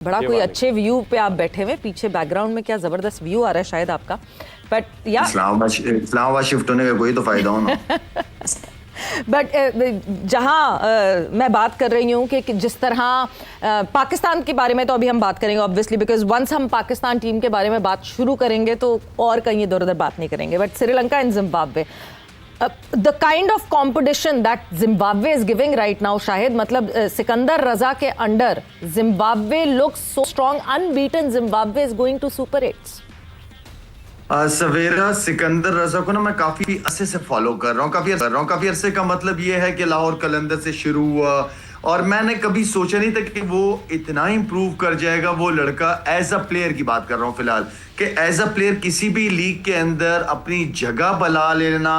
बड़ा कोई अच्छे व्यू पे आप बैठे हुए, पीछे बैकग्राउंड में क्या जबरदस्त व्यू आ रहा है शायद आपका, बट या इस्लामाबाद शिफ्ट होने का कोई तो फायदा हो ना। बट जहाँ मैं बात कर रही हूँ कि जिस तरह पाकिस्तान के बारे में तो अभी हम बात करेंगे ऑब्वियसली, बिकॉज वंस हम पाकिस्तान टीम के बारे में बात शुरू करेंगे तो और कहीं इधर उधर बात नहीं करेंगे, but Sri Lanka and Zimbabwe, the kind of competition that Zimbabwe is giving right now, Shahid, मतलब सिकंदर रजा के under Zimbabwe looks so strong, unbeaten Zimbabwe is going to Super 8s. सवेरा, सिकंदर रजा को ना मैं काफी अरसे से फॉलो कर रहा हूँ, काफी अरसे का मतलब ये है कि लाहौर कलंदर से शुरू हुआ और मैंने कभी सोचा नहीं था कि वो इतना इंप्रूव कर जाएगा। वो लड़का एज अ प्लेयर की बात कर रहा हूँ फिलहाल, कि एज अ प्लेयर किसी भी लीग के अंदर अपनी जगह बना लेना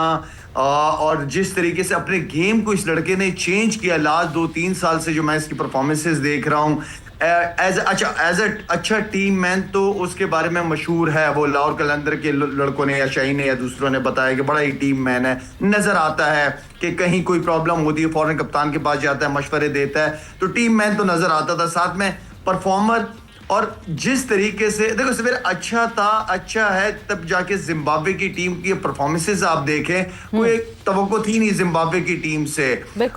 और जिस तरीके से अपने गेम को इस लड़के ने चेंज किया लास्ट 2-3 साल से, जो मैं इसकी परफॉर्मेंसेस देख रहा हूँ एज अच्छा टीम मैन, तो उसके बारे में मशहूर है। वो लाहौर कलंदर के लड़कों ने या शाहीन ने या दूसरों ने बताया कि बड़ा ही टीम मैन है। नजर आता है कि कहीं कोई प्रॉब्लम होती है फौरन कप्तान के पास जाता है, मशवरे देता है, तो टीम मैन तो नजर आता था, साथ में परफॉर्मर। और जिस तरीके से देखो सवेरे अच्छा है, तब जाके जिम्बाब्वे की टीम की परफॉर्मेंसेस आप देखें, कोई तवक्को थी नहीं जिम्बाब्वे की टीम से।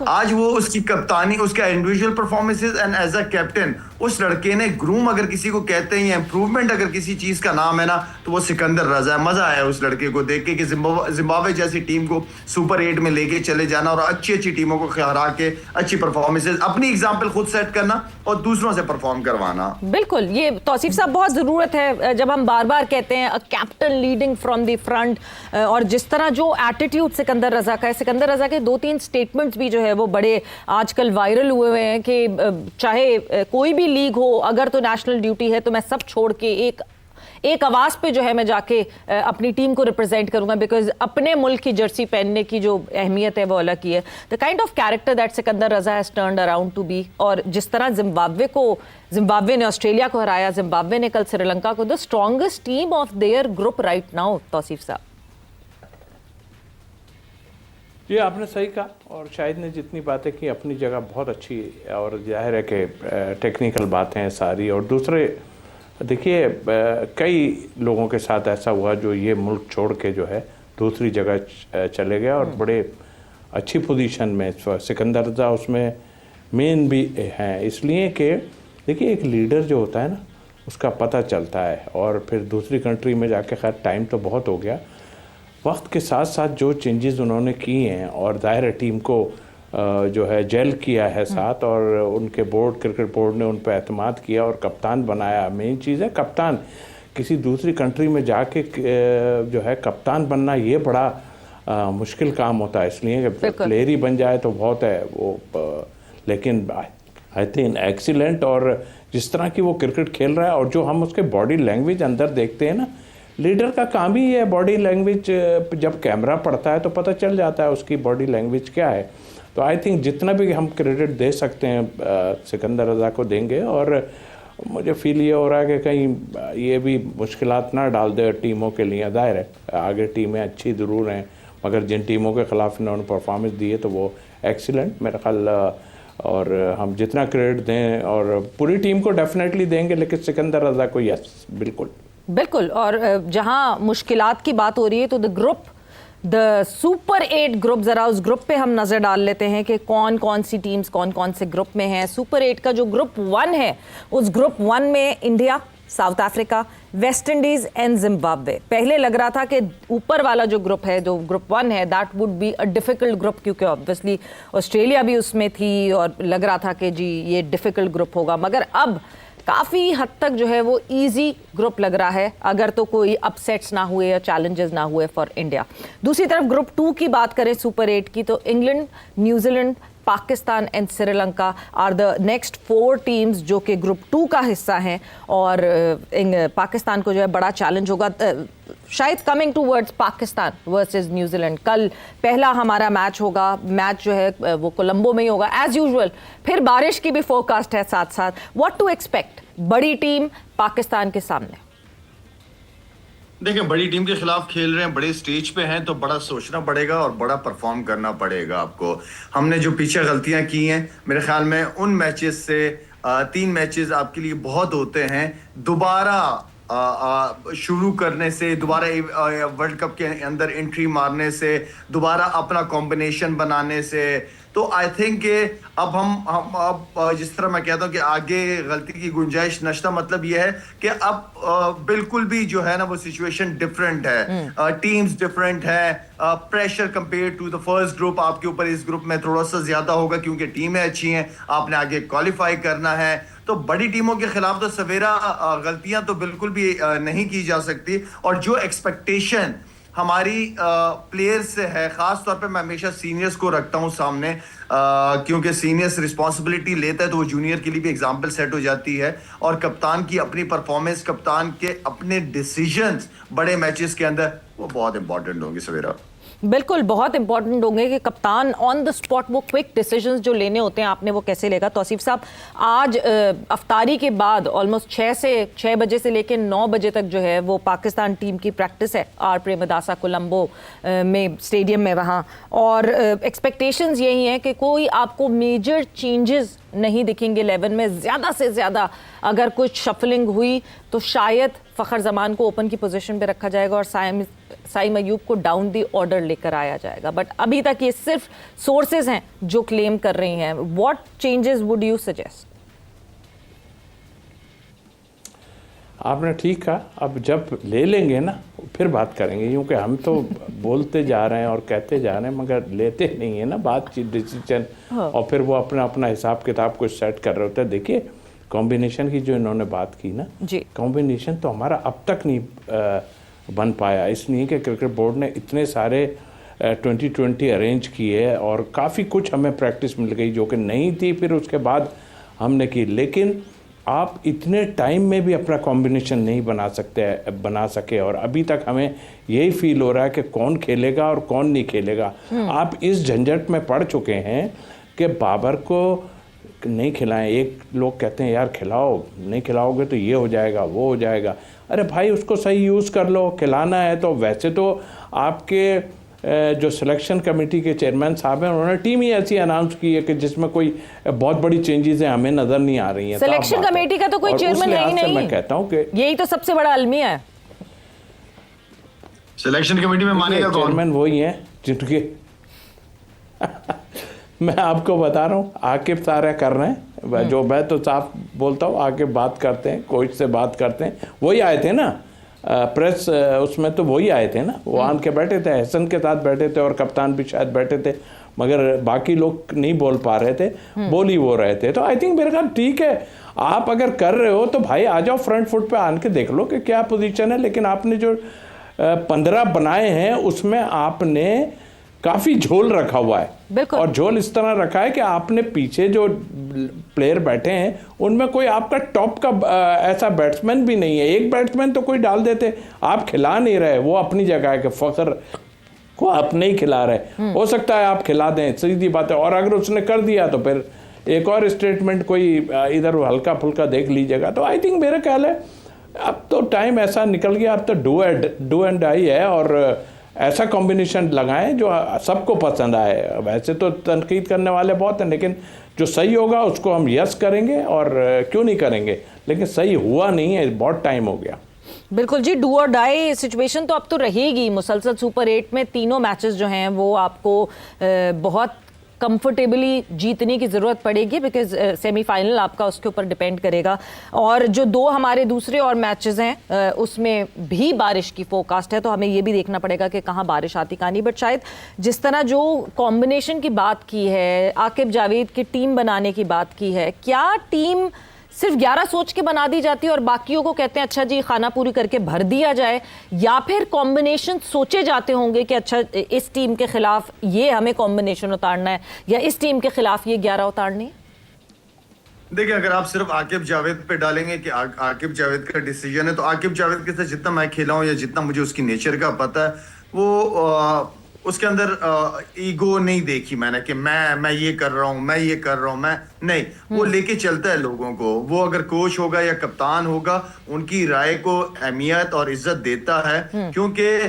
आज वो उसकी कप्तानी, उसका individual performances and as a captain, उस लड़के ने ग्रूम अगर किसी को कहते हैं या इंप्रूवमेंट अगर किसी चीज का नाम है ना, तो वो सिकंदर रजा है। मजा आया उस लड़के को देख के कि जिम्बाब्वे जैसी टीम को सुपर 8 में लेके चले जाना और अच्छी टीमों को हरा के अच्छी परफॉर्मेंसेस, अपनी एग्जाम्पल खुद सेट करना और दूसरों से परफॉर्म करवाना। बिल्कुल, ये तौसीफ साहब बहुत ज़रूरत है जब हम बार बार कहते हैं a captain leading from the front, और जिस तरह जो एटीट्यूड सिकंदर रजा का है, सिकंदर रजा के 2-3 स्टेटमेंट्स भी जो है वो बड़े आजकल वायरल हुए हैं कि चाहे कोई भी लीग हो, अगर तो नेशनल ड्यूटी है तो मैं सब छोड़ के एक आवाज़ पे जो है मैं जाके अपनी टीम को रिप्रेजेंट करूंगा, बिकॉज अपने मुल्क की जर्सी पहनने की जो अहमियत है वो अलग की है। The kind of character that Sikandar Raza has turned around to be, और जिस तरह जिम्बाब्वे ने ऑस्ट्रेलिया को हराया, जिम्बाब्वे ने कल श्रीलंका को, the strongest team of their group right now. Tauseef साहब जी, आपने सही कहा, और शाहिद ने जितनी बातें की अपनी जगह बहुत अच्छी, और जाहिर है कि टेक्निकल बातें हैं सारी। और दूसरे देखिए, कई लोगों के साथ ऐसा हुआ जो ये मुल्क छोड़ के जो है दूसरी जगह चले गए और बड़े अच्छी पोजीशन में, सिकंदर रजा उसमें मेन भी हैं, इसलिए कि देखिए एक लीडर जो होता है ना उसका पता चलता है। और फिर दूसरी कंट्री में जाके, खैर टाइम तो बहुत हो गया, वक्त के साथ साथ जो चेंजेस उन्होंने किए हैं और दायरा टीम को जो है जेल किया है साथ, और उनके बोर्ड, क्रिकेट बोर्ड ने उन पर एतमाद किया और कप्तान बनाया। मेन चीज़ है कप्तान, किसी दूसरी कंट्री में जाके जो है कप्तान बनना ये बड़ा मुश्किल काम होता है, इसलिए कि प्लेयर ही बन जाए तो बहुत है वो, लेकिन आई थिंक एक्सीलेंट। और जिस तरह की वो क्रिकेट खेल रहा है और जो हम उसके बॉडी लैंग्वेज अंदर देखते हैं ना, लीडर का काम ही है बॉडी लैंग्वेज, जब कैमरा पड़ता है तो पता चल जाता है उसकी बॉडी लैंग्वेज क्या है। तो आई थिंक जितना भी हम क्रेडिट दे सकते हैं सिकंदर रजा को देंगे, और मुझे फील ये हो रहा है कि कहीं ये भी मुश्किलात ना डाल दे टीमों के लिए। जाहिर है आगे टीमें अच्छी ज़रूर हैं, मगर जिन टीमों के ख़िलाफ़ इन्होंने परफॉर्मेंस दी है तो वो एक्सीलेंट मेरा ख्याल, और हम जितना क्रेडिट दें और पूरी टीम को डेफिनेटली देंगे, लेकिन सिकंदर रजा को यस बिल्कुल। और जहां मुश्किलात की बात हो रही है तो द सुपर 8 ग्रुप, ज़रा उस ग्रुप पे हम नज़र डाल लेते हैं कि कौन कौन सी टीम्स कौन कौन से ग्रुप में हैं। सुपर 8 का जो ग्रुप 1 है, उस ग्रुप 1 में India, south Africa, West Indies and Zimbabwe. पहले लग रहा था कि ऊपर वाला जो ग्रुप है, जो ग्रुप 1 है, that would be a difficult group, क्योंकि ऑब्वियसली ऑस्ट्रेलिया भी उसमें थी और लग रहा था कि जी ये डिफ़िकल्ट ग्रुप होगा, मगर अब काफ़ी हद तक जो है वो इजी ग्रुप लग रहा है, अगर तो कोई अपसेट्स ना हुए या चैलेंजेस ना हुए फॉर इंडिया। दूसरी तरफ ग्रुप 2 की बात करें सुपर 8 की, तो England, New Zealand, Pakistan and Sri Lanka are the next 4 teams जो कि ग्रुप 2 का हिस्सा हैं, और पाकिस्तान को जो है बड़ा चैलेंज होगा शायद coming towards Pakistan versus New Zealand. कल पहला हमारा मैच होगा, मैच जो है वो कोलंबो में ही होगा एज यूजुअल। फिर बारिश की भी फोरकास्ट है साथ साथ। व्हाट टू एक्सपेक्ट बड़ी टीम पाकिस्तान के सामने? देखिए, बड़ी टीम के खिलाफ खेल रहे हैं, बड़े स्टेज पे हैं, तो बड़ा सोचना पड़ेगा और बड़ा परफॉर्म करना पड़ेगा आपको। हमने जो पीछे गलतियां की हैं, मेरे ख्याल में उन मैचेस से 3 मैचेस आपके लिए बहुत होते हैं। दोबारा शुरू करने से, दोबारा वर्ल्ड कप के अंदर एंट्री मारने से, दोबारा अपना कॉम्बिनेशन बनाने से, तो आई थिंक अब हम जिस तरह मैं कहता हूं कि आगे गलती की गुंजाइश नश्ता, मतलब यह है कि अब बिल्कुल भी जो है ना वो सिचुएशन डिफरेंट है, टीम्स डिफरेंट है, pressure compare to the first group आपके ऊपर इस ग्रुप में थोड़ा सा ज्यादा होगा क्योंकि टीमें अच्छी हैं, आपने आगे क्वालिफाई करना है। तो बड़ी टीमों के खिलाफ तो सवेरा गलतियां तो बिल्कुल भी नहीं की जा सकती, और जो एक्सपेक्टेशन हमारी प्लेयर्स से है, खास तौर पे मैं हमेशा सीनियर्स को रखता हूं सामने, क्योंकि सीनियर्स रिस्पांसिबिलिटी लेता है तो वो जूनियर के लिए भी एग्जांपल सेट हो जाती है, और कप्तान की अपनी परफॉर्मेंस, कप्तान के अपने डिसीजंस बड़े मैचेस के अंदर वो बहुत इंपॉर्टेंट होंगे सवेरा। बिल्कुल बहुत इंपॉर्टेंट होंगे कि कप्तान ऑन द स्पॉट वो क्विक डिसीजंस जो लेने होते हैं आपने वो कैसे लेगा। तौसीफ साहब, आज अफ्तारी के बाद ऑलमोस्ट 6 बजे से लेकर 9 बजे तक जो है वो पाकिस्तान टीम की प्रैक्टिस है आर प्रेमदासा कोलंबो में स्टेडियम में वहाँ, और एक्सपेक्टेशंस यही हैं कि कोई आपको मेजर चेंजेस नहीं दिखेंगे 11 में। ज़्यादा से ज़्यादा अगर कुछ शफलिंग हुई तो शायद फ़खर जमान को ओपन की पोजीशन पे रखा जाएगा और साइम अयूब को डाउन दी ऑर्डर लेकर आया जाएगा। बट अभी तक ये सिर्फ सोर्सेज हैं जो क्लेम कर रही हैं। What changes would you suggest? आपने ठीक कहा, अब जब ले लेंगे ना फिर बात करेंगे, क्योंकि हम तो बोलते जा रहे हैं और कहते जा रहे हैं मगर लेते नहीं है ना बातचीत, डिसीजन, और फिर वो अपना अपना हिसाब किताब कुछ सेट कर रहे होते हैं। देखिए कॉम्बिनेशन की जो इन्होंने बात की ना, कॉम्बिनेशन तो हमारा अब तक नहीं बन पाया, इसलिए कि क्रिकेट बोर्ड ने इतने सारे 2020 अरेंज किए और काफ़ी कुछ हमें प्रैक्टिस मिल गई जो कि नहीं थी, फिर उसके बाद हमने की। लेकिन आप इतने टाइम में भी अपना कॉम्बिनेशन नहीं बना सके, और अभी तक हमें यही फील हो रहा है कि कौन खेलेगा और कौन नहीं खेलेगा। आप इस झंझट में पड़ चुके हैं कि बाबर को नहीं खिलाएं। एक लोग कहते हैं यार खिलाओ, नहीं खिलाओगे तो ये हो जाएगा वो हो जाएगा। अरे भाई उसको सही यूज़ कर लो, खिलाना है तो। वैसे तो आपके जो सिलेक्शन कमेटी के चेयरमैन साहब हैं उन्होंने टीम ही ऐसी अनाउंस की है कि जिसमें कोई बहुत बड़ी चेंजेस हैं हमें नजर नहीं आ रही हैं। सिलेक्शन कमेटी का तो कोई चेयरमैन है ही नहीं। मैं कहता हूं कि यही तो सबसे बड़ा अलमिया है। सिलेक्शन कमेटी में मानेगा कौन? चेयरमैन वही हैं जिनके मैं आपको बता रहा हूँ, आकिब सारे कर रहे हैं जो, मैं तो साफ बोलता हूँ, आकिब बात करते हैं, कोच से बात करते हैं। वही आए थे ना प्रेस उसमें, तो वही आए थे ना, वो आन के बैठे थे, हसन के साथ बैठे थे और कप्तान भी शायद बैठे थे, मगर बाकी लोग नहीं बोल पा रहे थे, बोल ही वो रहे थे। तो आई थिंक मेरे ख्याल ठीक है, आप अगर कर रहे हो तो भाई आ जाओ फ्रंट फुट पे, आन के देख लो कि क्या पोजीशन है। लेकिन आपने जो 15 बनाए हैं उसमें आपने काफ़ी झोल रखा हुआ है, और झोल इस तरह रखा है कि आपने पीछे जो प्लेयर बैठे हैं उनमें कोई आपका टॉप का ऐसा बैट्समैन भी नहीं है। एक बैट्समैन तो कोई डाल देते, आप खिला नहीं रहे। वो अपनी जगह है कि फखर को आप नहीं खिला रहे, हो सकता है आप खिला दें, सीधी बात है। और अगर उसने कर दिया तो फिर एक और स्टेटमेंट कोई इधर हल्का फुल्का देख लीजिएगा। तो आई थिंक मेरा ख्याल है अब तो टाइम ऐसा निकल गया, अब तो डू एंड डाई है, और ऐसा कॉम्बिनेशन लगाएं जो सबको पसंद आए। वैसे तो तनकीद करने वाले बहुत हैं, लेकिन जो सही होगा उसको हम यस करेंगे, और क्यों नहीं करेंगे। लेकिन सही हुआ नहीं है, बहुत टाइम हो गया। बिल्कुल जी, डू और डाई सिचुएशन तो अब तो रहेगी। मुसलसल सुपर 8 में तीनों मैचेस जो हैं वो आपको बहुत कंफर्टेबली जीतने की ज़रूरत पड़ेगी, बिकॉज सेमीफाइनल आपका उसके ऊपर डिपेंड करेगा। और जो 2 हमारे दूसरे और मैचेस हैं उसमें भी बारिश की फोरकास्ट है, तो हमें ये भी देखना पड़ेगा कि कहाँ बारिश आती कहाँ नहीं। बट शायद जिस तरह जो कॉम्बिनेशन की बात की है, आकिब जावेद की टीम बनाने की बात की है, क्या टीम सिर्फ 11 सोच के बना दी जाती है और बाकियों को कहते हैं अच्छा जी खाना पूरी करके भर दिया जाए, या फिर कॉम्बिनेशन सोचे जाते होंगे कि अच्छा इस टीम के खिलाफ ये हमें कॉम्बिनेशन उतारना है या इस टीम के खिलाफ ये 11 उतारनी है? देखिए, अगर आप सिर्फ आकिब जावेद पे डालेंगे कि आकिब जावेद का डिसीजन है, तो आकिब जावेद के साथ जितना मैं खेला हूं या जितना मुझे उसकी नेचर का पता है, वो उसके अंदर ईगो नहीं देखी मैंने कि मैं ये कर रहा हूं, मैं ये कर रहा हूं, मैं नहीं, वो लेके चलता है लोगों को। वो अगर कोच होगा या कप्तान होगा, उनकी राय को अहमियत और इज्जत देता है, क्योंकि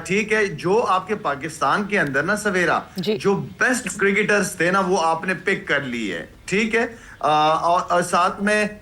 ठीक है, जो आपके पाकिस्तान के अंदर ना सवेरा जी। जो बेस्ट क्रिकेटर्स थे ना, वो आपने पिक कर ली है, ठीक है। और साथ में